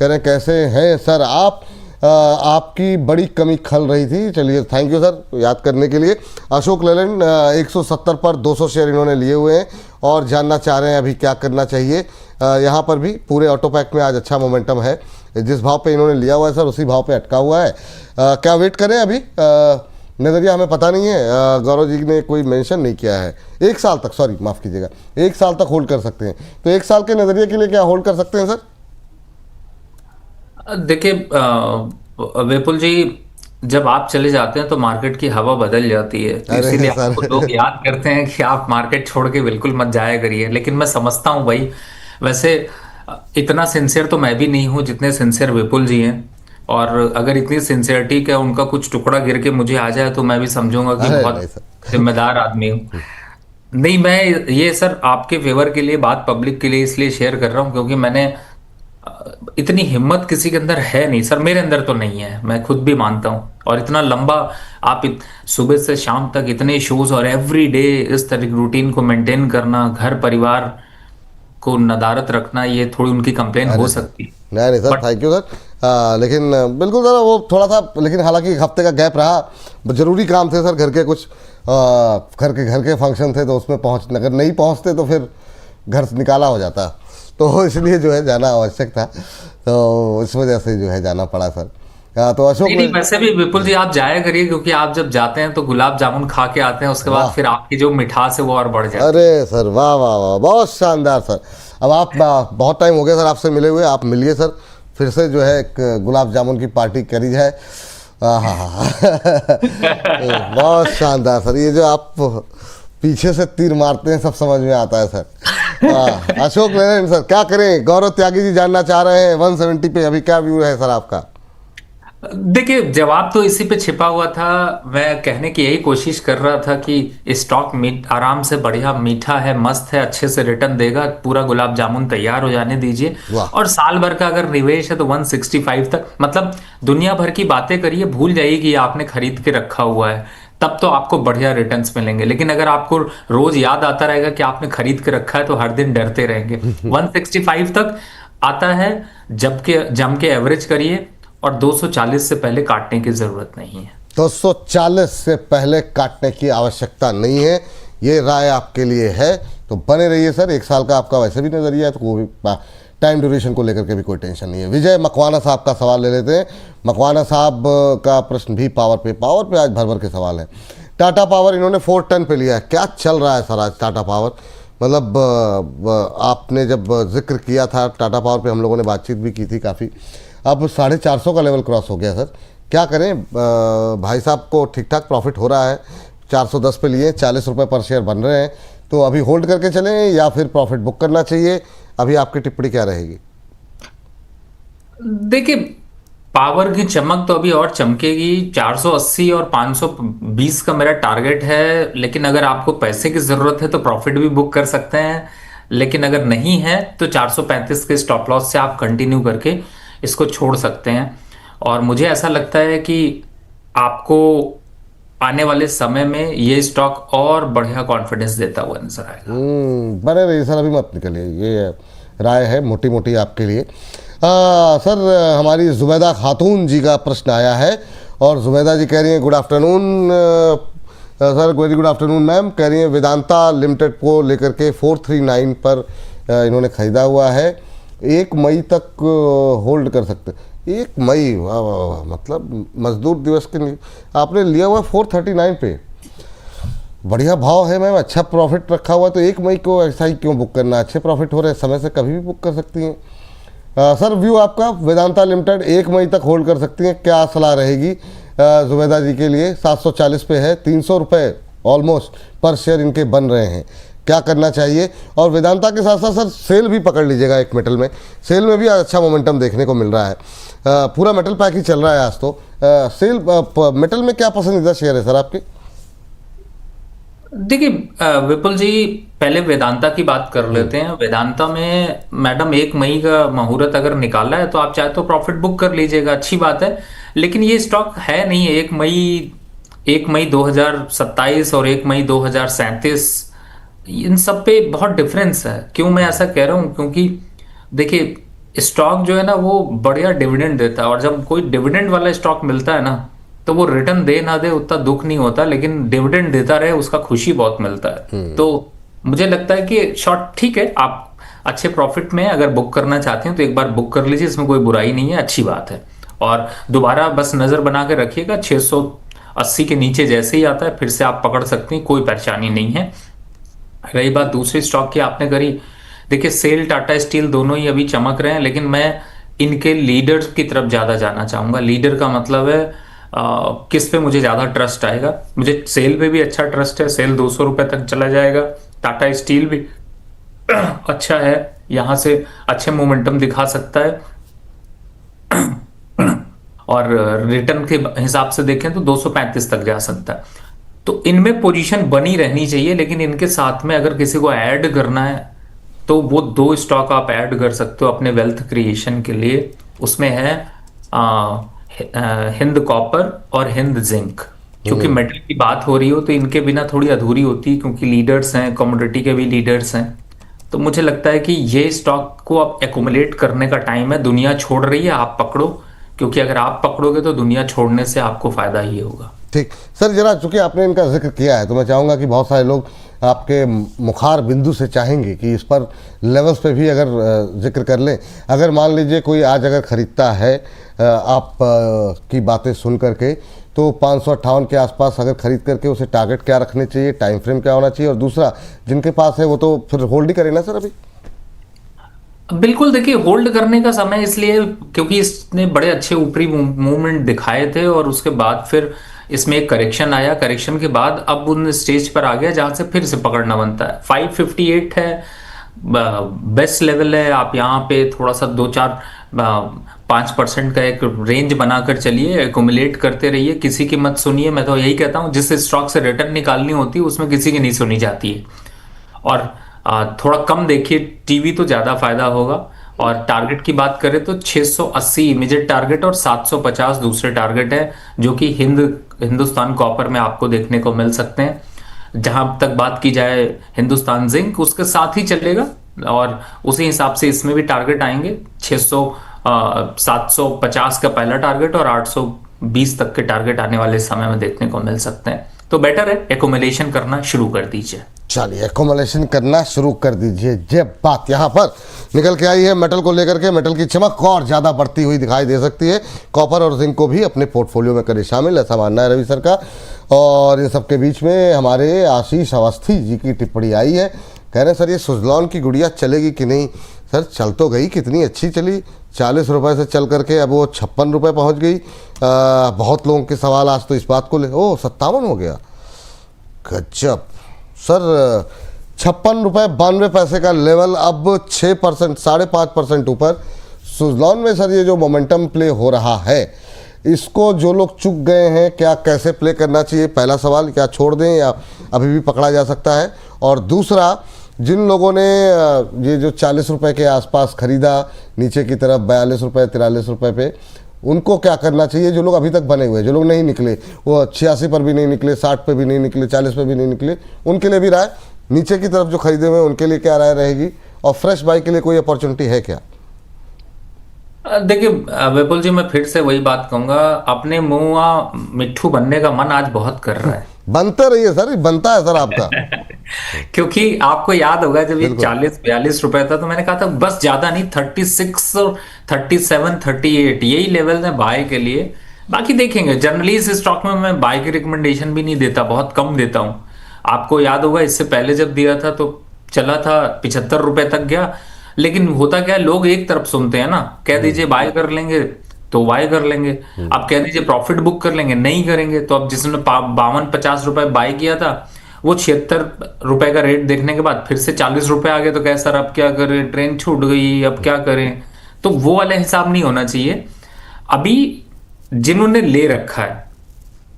कह रहे हैं कैसे हैं सर आप, आपकी बड़ी कमी खल रही थी। चलिए थैंक यू सर याद करने के लिए। अशोक लेलैंड 170 पर 200 शेयर इन्होंने लिए हुए हैं और जानना चाह रहे हैं अभी क्या करना चाहिए। यहाँ पर भी पूरे ऑटोपैक में आज अच्छा मोमेंटम है, जिस भाव पे इन्होंने लिया हुआ है सर उसी भाव पे अटका हुआ है। क्या वेट करें अभी? नज़रिया हमें पता नहीं है, गौरव जी ने कोई मेंशन नहीं किया है। 1 साल तक, सॉरी माफ़ कीजिएगा, 1 साल तक होल्ड कर सकते हैं, तो 1 साल के नज़रिए के लिए क्या होल्ड कर सकते हैं सर? देखिए विपुल जी, जब आप चले जाते हैं तो मार्केट की हवा बदल जाती है, तो अरे इसीलिए सर आपको लोग याद करते हैं कि आप मार्केट छोड़ के बिल्कुल मत जाया करिए। लेकिन मैं समझता हूँ भाई, वैसे इतना सिंसियर तो मैं भी नहीं हूँ जितने सिंसियर विपुल जी हैं। और अगर इतनी सिंसियरिटी का उनका कुछ टुकड़ा गिर के मुझे आ जाए तो मैं भी समझूंगा कि अरे बहुत नहीं सर जिम्मेदार आदमी हूँ। नहीं, मैं ये सर आपके फेवर के लिए बात पब्लिक के लिए इसलिए शेयर कर रहा हूँ क्योंकि मैंने इतनी हिम्मत किसी के अंदर है नहीं सर, मेरे अंदर तो नहीं है, मैं खुद भी मानता हूँ। और इतना लंबा आप सुबह से शाम तक इतने शोज और एवरी डे इस तरह रूटीन को मेंटेन करना, घर परिवार को नदारत रखना, ये थोड़ी उनकी कंप्लेन हो अरे सर सकती है। नहीं नहीं sir but thank you sir. लेकिन बिल्कुल सर वो थोड़ा सा, लेकिन हालांकि 1 हफ्ते का गैप रहा, ज़रूरी काम थे सर, घर के कुछ घर के फंक्शन थे तो उसमें अगर नहीं पहुंचते तो फिर घर से निकाला हो जाता, तो इसलिए जो है जाना आवश्यक था, तो इस वजह से जो है जाना पड़ा सर। तो अशोक नहीं नहीं, वैसे भी विपुल जी आप जाया करिए, क्योंकि आप जब जाते हैं तो गुलाब जामुन खा के आते हैं, उसके बाद वाह, फिर आपकी जो मिठास है वो और बढ़ जाती अरे है। सर वाह वाह वाह, बहुत शानदार सर। अब आप बहुत टाइम हो गया सर आपसे मिले हुए, आप मिलिए सर, फिर से जो है एक गुलाब जामुन की पार्टी करी जाए। हाँ बहुत शानदार सर, ये जो आप पीछे से तीर मारते हैं सब समझ में आता है सर। अशोक लेलैंड सर क्या करें, गौरव त्यागी जी जानना चाह रहे हैं 170 पे अभी क्या व्यू है सर आपका? देखिए, जवाब तो इसी पे छिपा हुआ था। मैं कहने की यही कोशिश कर रहा था कि स्टॉक मीट आराम से बढ़िया मीठा है, मस्त है, अच्छे से रिटर्न देगा, पूरा गुलाब जामुन तैयार हो जाने दीजिए। वाह, और साल भर का अगर निवेश है तो 165 तक, मतलब दुनिया भर की बातें करिए, भूल जाइए कि आपने खरीद के रखा हुआ है, तब तो आपको बढ़िया रिटर्न्स मिलेंगे। लेकिन अगर आपको रोज याद आता रहेगा कि आपने खरीद के रखा है तो हर दिन डरते रहेंगे। 165 तक आता है, जम के एवरेज करिए, और 240 से पहले काटने की जरूरत नहीं है। 240 से पहले काटने की आवश्यकता नहीं है, ये राय आपके लिए है, तो बने रहिए सर। 1 साल का आपका वैसे भी नज़रिया है तो वो भी टाइम ड्यूरेशन को लेकर के भी कोई टेंशन नहीं है। विजय मकवाना साहब का सवाल ले लेते हैं। मकवाना साहब का प्रश्न भी पावर पे आज भर भर के सवाल है। टाटा पावर इन्होंने 410 पे लिया है, क्या चल रहा है सर आज टाटा पावर? मतलब आपने जब जिक्र किया था टाटा पावर पे, हम लोगों ने बातचीत भी की थी काफ़ी, अब 450 का लेवल क्रॉस हो गया सर, क्या करें? भाई साहब को ठीक ठाक प्रॉफिट हो रहा है, 410 पे लिए, 40 रुपये पर शेयर बन रहे हैं, तो अभी होल्ड करके चलें या फिर प्रॉफिट बुक करना चाहिए? अभी आपकी टिप्पणी क्या रहेगी? देखिए, पावर की चमक तो अभी और चमकेगी। 480 और 520 का मेरा टारगेट है, लेकिन अगर आपको पैसे की जरूरत है तो प्रॉफिट भी बुक कर सकते हैं। लेकिन अगर नहीं है तो 435 के स्टॉप लॉस से आप कंटिन्यू करके इसको छोड़ सकते हैं। और मुझे ऐसा लगता है कि आपको आने वाले समय में ये स्टॉक और बढ़िया कॉन्फिडेंस देता हुआ नजर आएगा। बने रहिए सर, अभी मत निकलिए, ये राय है मोटी मोटी आपके लिए। सर हमारी जुबैदा खातून जी का प्रश्न आया है, और जुबैदा जी कह रही हैं good afternoon sir, very good afternoon ma'am. कह रही हैं वेदांता लिमिटेड को लेकर के 439 पर इन्होंने ख़रीदा हुआ है, 1 मई तक होल्ड कर सकते? 1 मई, वाह वाह वाह, मतलब मजदूर दिवस के लिए आपने लिया हुआ 439 पे, बढ़िया भाव है मैम, अच्छा प्रॉफिट रखा हुआ, तो 1 मई को ऐसा ही क्यों बुक करना? अच्छे प्रॉफिट हो रहे हैं, समय से कभी भी बुक कर सकती हैं। सर व्यू आपका, वेदांता लिमिटेड 1 मई तक होल्ड कर सकती हैं, क्या सलाह रहेगी जुबैदा जी के लिए? 740 पे है, 300 रुपये ऑलमोस्ट पर शेयर इनके बन रहे हैं, क्या करना चाहिए? और वेदांता के साथ साथ सर सेल भी पकड़ लीजिएगा, एक मेटल में, सेल में भी अच्छा मोमेंटम देखने को मिल रहा है, पूरा मेटल पैक ही चल रहा है आज तो। सेल मेटल में क्या पसंदीदा शेयर है सर आपके? देखिए विपुल जी, पहले वेदांता की बात कर लेते हैं। वेदांता में मैडम 1 मई का मुहूर्त अगर निकाला है तो आप चाहे तो प्रॉफिट बुक कर लीजिएगा, अच्छी बात है। लेकिन ये स्टॉक है नहीं है 1 मई 2027 और 1 मई 2037, इन सब पे बहुत डिफरेंस है। क्यों मैं ऐसा कह रहा हूँ? क्योंकि देखिए, स्टॉक जो है ना वो बढ़िया डिविडेंड देता है, और जब कोई डिविडेंड वाला स्टॉक मिलता है ना तो वो रिटर्न दे ना दे उतना दुख नहीं होता, लेकिन डिविडेंड देता रहे उसका खुशी बहुत मिलता है। तो मुझे लगता है कि शॉर्ट ठीक है, आप अच्छे प्रॉफिट में अगर बुक करना चाहते हैं तो एक बार बुक कर लीजिए, इसमें कोई बुराई नहीं है, अच्छी बात है। और दोबारा बस नजर बना के रखिएगा, 680 के नीचे जैसे ही आता है फिर से आप पकड़ सकते हैं, कोई परेशानी नहीं है। रही बात दूसरी स्टॉक की आपने करी, देखिए सेल टाटा स्टील दोनों ही अभी चमक रहे हैं, लेकिन मैं इनके लीडर की तरफ ज्यादा जाना चाहूंगा। लीडर का मतलब है किस पे मुझे ज्यादा ट्रस्ट आएगा। मुझे सेल पे भी अच्छा ट्रस्ट है, सेल 200 रुपए तक चला जाएगा। टाटा स्टील भी अच्छा है, यहां से अच्छे मोमेंटम दिखा सकता है। और रिटर्न के हिसाब से देखें तो 235 तक जा सकता है। तो इनमें पोजीशन बनी रहनी चाहिए, लेकिन इनके साथ में अगर किसी को ऐड करना है तो वो दो स्टॉक आप ऐड कर सकते हो अपने वेल्थ क्रिएशन के लिए। उसमें है हिंद कॉपर और हिंद जिंक। क्योंकि मेटल की बात हो रही हो तो इनके बिना थोड़ी अधूरी होती है, क्योंकि लीडर्स हैं, कमोडिटी के भी लीडर्स हैं। तो मुझे लगता है कि ये स्टॉक को अब एक्युमुलेट करने का टाइम है। दुनिया छोड़ रही है, आप पकड़ो, क्योंकि अगर आप पकड़ोगे तो दुनिया छोड़ने से आपको फायदा ही होगा। ठीक सर, जरा चूंकि आपने इनका जिक्र किया है तो मैं चाहूँगा कि बहुत सारे लोग आपके मुखार बिंदु से चाहेंगे कि इस पर लेवल्स पे भी अगर जिक्र कर लें। अगर मान लीजिए कोई आज अगर ख़रीदता है आप की बातें सुन करके, तो 558 के आसपास अगर ख़रीद करके उसे टारगेट क्या रखने चाहिए, टाइम फ्रेम क्या होना चाहिए, और दूसरा जिनके पास है वो तो फिर होल्ड ही करें ना सर अभी? बिल्कुल, देखिए होल्ड करने का समय इसलिए क्योंकि इसने बड़े अच्छे ऊपरी मूवमेंट दिखाए थे, और उसके बाद फिर इसमें एक करेक्शन आया। करेक्शन के बाद अब उन स्टेज पर आ गया जहां से फिर से पकड़ना बनता है। 558 है, बेस्ट लेवल है। आप यहाँ पे थोड़ा सा 2-4-5% का एक रेंज बनाकर चलिए, एक्युमुलेट करते रहिए, किसी की मत सुनिए। मैं तो यही कहता हूँ, जिस स्टॉक से रिटर्न निकालनी होती है उसमें किसी की नहीं सुनी जाती है। और थोड़ा कम देखिए टीवी तो ज्यादा फायदा होगा। और टारगेट की बात करें तो 680 इमीडिएट टारगेट और 750 दूसरे टारगेट है, जो कि हिंदुस्तान कॉपर में आपको देखने को मिल सकते हैं। जहां तक बात की जाए हिंदुस्तान जिंक, उसके साथ ही चलेगा, और उसी हिसाब से इसमें भी टारगेट आएंगे। 750 का पहला टारगेट और 820 तक के टारगेट आने वाले समय में देखने को मिल सकते हैं। तो बेटर है एक्युमुलेशन करना शुरू कर दीजिए। चलिए एक्युमुलेशन करना शुरू कर दीजिए। जब बात यहाँ पर निकल के आई है मेटल को लेकर के, मेटल की चमक और ज़्यादा बढ़ती हुई दिखाई दे सकती है। कॉपर और जिंक को भी अपने पोर्टफोलियो में करें शामिल, ऐसा मानना है रवि सर का। और इन सबके बीच में हमारे आशीष अवस्थी जी की टिप्पणी आई है, कह रहे हैं सर ये सुजलॉन की गुड़िया चलेगी कि नहीं। सर चल तो गई, कितनी अच्छी चली, 40 रुपये से चल करके अब वो 56 रुपये पहुँच गई। बहुत लोगों के सवाल आज तो इस बात को ले, ओ 57 हो गया, गजब सर। 56 रुपये 92 पैसे का लेवल अब 6%, 5.5% ऊपर। सुजलॉन में सर ये जो मोमेंटम प्ले हो रहा है, इसको जो लोग चुक गए हैं क्या कैसे प्ले करना चाहिए, पहला सवाल। क्या छोड़ दें या अभी भी पकड़ा जा सकता है? और दूसरा, जिन लोगों ने ये जो 40 रुपये के आसपास ख़रीदा, नीचे की तरफ 42 रुपये 43 रुपये पे, उनको क्या करना चाहिए? जो लोग अभी तक बने हुए, जो लोग नहीं निकले, वो 86 पर भी नहीं निकले, 60 पे भी नहीं निकले, 40 पे भी नहीं निकले, उनके लिए भी राय, नीचे की तरफ जो खरीदे हुए हैं उनके लिए क्या राय रहेगी? और फ्रेश बाई के लिए कोई अपॉर्चुनिटी है क्या? देखिए विपुल जी, मैं फिर से वही बात कहूंगा, अपने मुंह मिट्ठू बनने का मन आज बहुत कर रहा है। बनते रहिए सर, बनता है सर आपका। क्योंकि आपको याद होगा जब ये बिल्कुल। 40-42 रुपए था तो मैंने कहा था बस ज्यादा नहीं, 36 और 37-38 यही लेवल है बाय के लिए। बाकी देखेंगे, जनरली इस स्टॉक में मैं बाय की रिकमेंडेशन भी नहीं देता, बहुत कम देता हूं। आपको याद होगा इससे पहले जब दिया था तो चला था 75 रुपए तक गया। लेकिन होता क्या है, लोग एक तरफ सुनते हैं ना, कह दीजिए बाय कर लेंगे तो बाय कर लेंगे, आप कह दीजिए प्रॉफिट बुक कर लेंगे, नहीं करेंगे। तो अब जिसने 52-50 रुपए बाय किया था, वो 76 रुपए का रेट देखने के बाद फिर से 40 रुपए आ गए, तो कह सर अब क्या करें, ट्रेन छूट गई, अब क्या करें। तो वो वाला हिसाब नहीं होना चाहिए। अभी जिन्होंने ले रखा है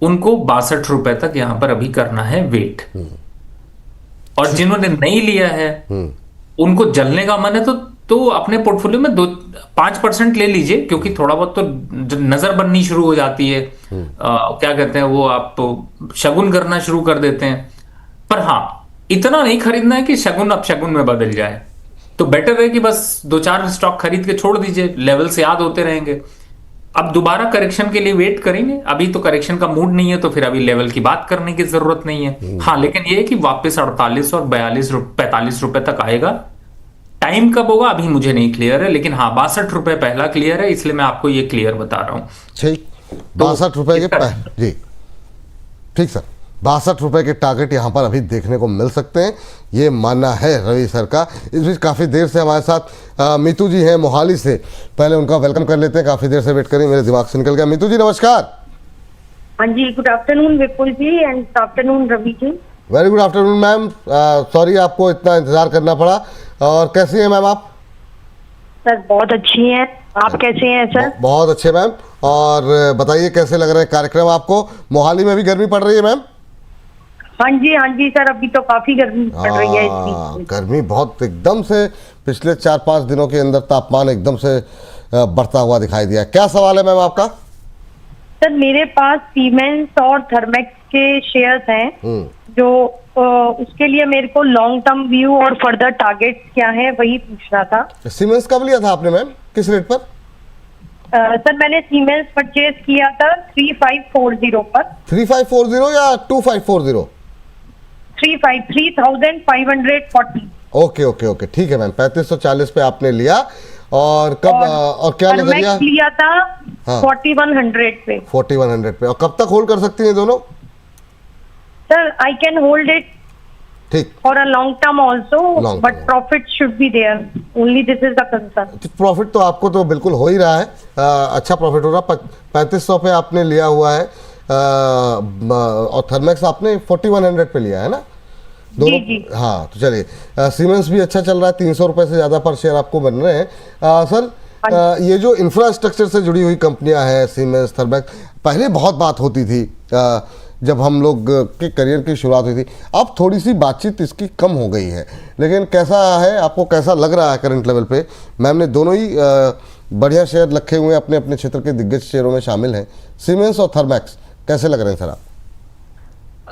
उनको 62 रुपए तक यहां पर अभी करना है वेट, और जिन्होंने नहीं लिया है उनको जलने का मन है तो अपने पोर्टफोलियो में 5% ले लीजिए, क्योंकि थोड़ा बहुत तो नजर बननी शुरू हो जाती है। क्या कहते हैं वो, आप शगुन करना शुरू कर देते हैं। पर हाँ, इतना नहीं खरीदना है कि शगुन अब शगुन में बदल जाए। तो बेटर है कि बस 2-4 स्टॉक खरीद के छोड़ दीजिए, लेवल से याद होते रहेंगे। अब दोबारा करेक्शन के लिए वेट करेंगे, अभी तो करेक्शन का मूड नहीं है, तो फिर अभी लेवल की बात करने की जरूरत नहीं है। हाँ, लेकिन ये है कि वापस 48 और 45 रुपए तक आएगा। टाइम कब होगा अभी मुझे नहीं क्लियर है, लेकिन हाँ 62 रुपए पहला क्लियर है, इसलिए मैं आपको ये क्लियर बता रहा हूं। ठीक, 62 रुपए जी ठीक सर, 62 रुपए के टारगेट यहाँ पर अभी देखने को मिल सकते हैं, ये मानना है रवि सर का। इस बीच काफ़ी देर से हमारे साथ मीतू जी हैं मोहाली से, पहले उनका वेलकम कर लेते हैं। काफ़ी देर से वेट करें, मेरे दिमाग से निकल गया। मीतू जी नमस्कार। हाँ जी, good afternoon Vipul ji and good afternoon Ravi ji. Very good afternoon ma'am, sorry आपको इतना इंतज़ार करना पड़ा। और कैसी हैं मैम आप? सर बहुत अच्छी हैं, आप कैसे हैं सर? बहुत अच्छे मैम। और बताइए कैसे लग रहे हैं कार्यक्रम आपको? मोहाली में भी गर्मी पड़ रही है मैम? हाँ जी सर, अभी तो काफी गर्मी पड़ रही है इस बीच में। गर्मी बहुत एकदम से पिछले 4-5 दिनों के अंदर तापमान एकदम से बढ़ता हुआ दिखाई दिया। क्या सवाल है मैम आपका? सर मेरे पास सीमेंस और थर्मेक्स के शेयर्स हैं, जो उसके लिए मेरे को लॉन्ग टर्म व्यू और फर्दर टारगेट क्या है वही पूछना था। सीमेंस कब लिया था आपने मैम, किस रेट पर? सर मैंने सीमेंस परचेज किया था 3540 पर। 3540 या 2540? 3540। ओके ओके ओके, ठीक है मैम। 3540 पे आपने लिया, और कब और क्या नजरिया? लिया था हाँ। 4100 पे। 4100 पे। और कब तक होल्ड कर सकती हैं दोनों? Sir I can hold it ठीक, for a long term also, Long but term. profit should be there. Only this is the concern. Profit तो आपको तो बिल्कुल हो ही रहा है, अच्छा प्रॉफिट हो रहा है। 3500 पे आपने लिया हुआ है, और थर्मेक्स आपने 4100 पे लिया है ना दोनों? जी। हाँ, तो चलिए, सीमेंस भी अच्छा चल रहा है, 300 रुपये से ज़्यादा पर शेयर आपको बन रहे हैं। सर ये जो इंफ्रास्ट्रक्चर से जुड़ी हुई कंपनियां हैं, सीमेंस, थर्मेक्स, पहले बहुत बात होती थी जब हम लोग के करियर की शुरुआत हुई थी। अब थोड़ी सी बातचीत इसकी कम हो गई है, लेकिन कैसा है आपको, कैसा लग रहा है करंट लेवल पे? मैम ने दोनों ही बढ़िया शेयर रखे हुए हैं, अपने अपने क्षेत्र के दिग्गज शेयरों में शामिल हैं। सीमेंस और थर्मेक्स कैसे लग रहे हैं सर आप?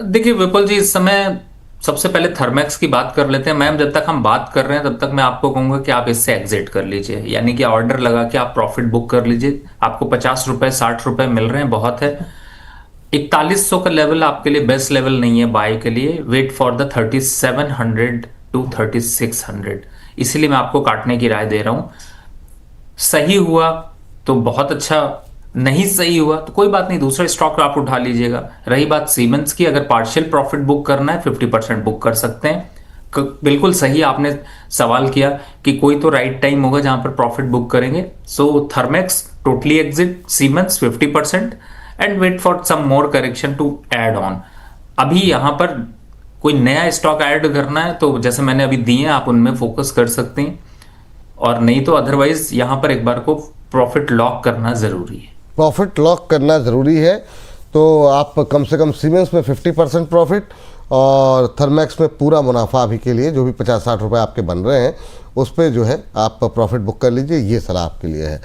देखिए विपुल जी, इस समय सबसे पहले थर्मेक्स की बात कर लेते हैं। मैम जब तक हम बात कर रहे हैं तब तक मैं आपको कहूंगा कि आप इससे एग्जिट कर लीजिए, यानी कि ऑर्डर लगा के आप प्रॉफिट बुक कर लीजिए। आपको 50 रुपए 60 रुपए मिल रहे हैं, बहुत है। 4100 का लेवल आपके लिए बेस्ट लेवल नहीं है बाय के लिए। वेट फॉर द 3700 टू 3600, इसीलिए मैं आपको काटने की राय दे रहा हूं। सही हुआ तो बहुत अच्छा, नहीं सही हुआ तो कोई बात नहीं, दूसरा स्टॉक आप उठा लीजिएगा। रही बात सीमेंस की, अगर पार्शियल प्रॉफिट बुक करना है 50% बुक कर सकते हैं। बिल्कुल सही आपने सवाल किया कि कोई तो राइट टाइम होगा जहां पर प्रॉफिट बुक करेंगे। So Thermax totally exit, Siemens 50%, and wait for some more correction to add on. अभी यहां पर कोई नया स्टॉक ऐड करना है तो जैसे मैंने अभी दिए हैं, आप उनमें फोकस कर सकते हैं, और नहीं तो अदरवाइज यहां पर एक बार को प्रॉफिट लॉक करना जरूरी है। प्रॉफिट लॉक करना ज़रूरी है, तो आप कम से कम सीमेंस में 50% प्रॉफिट और थर्मेक्स में पूरा मुनाफा अभी के लिए जो भी 50-60 रुपए आपके बन रहे हैं उस पर जो है आप प्रॉफिट बुक कर लीजिए, ये सलाह आपके लिए है।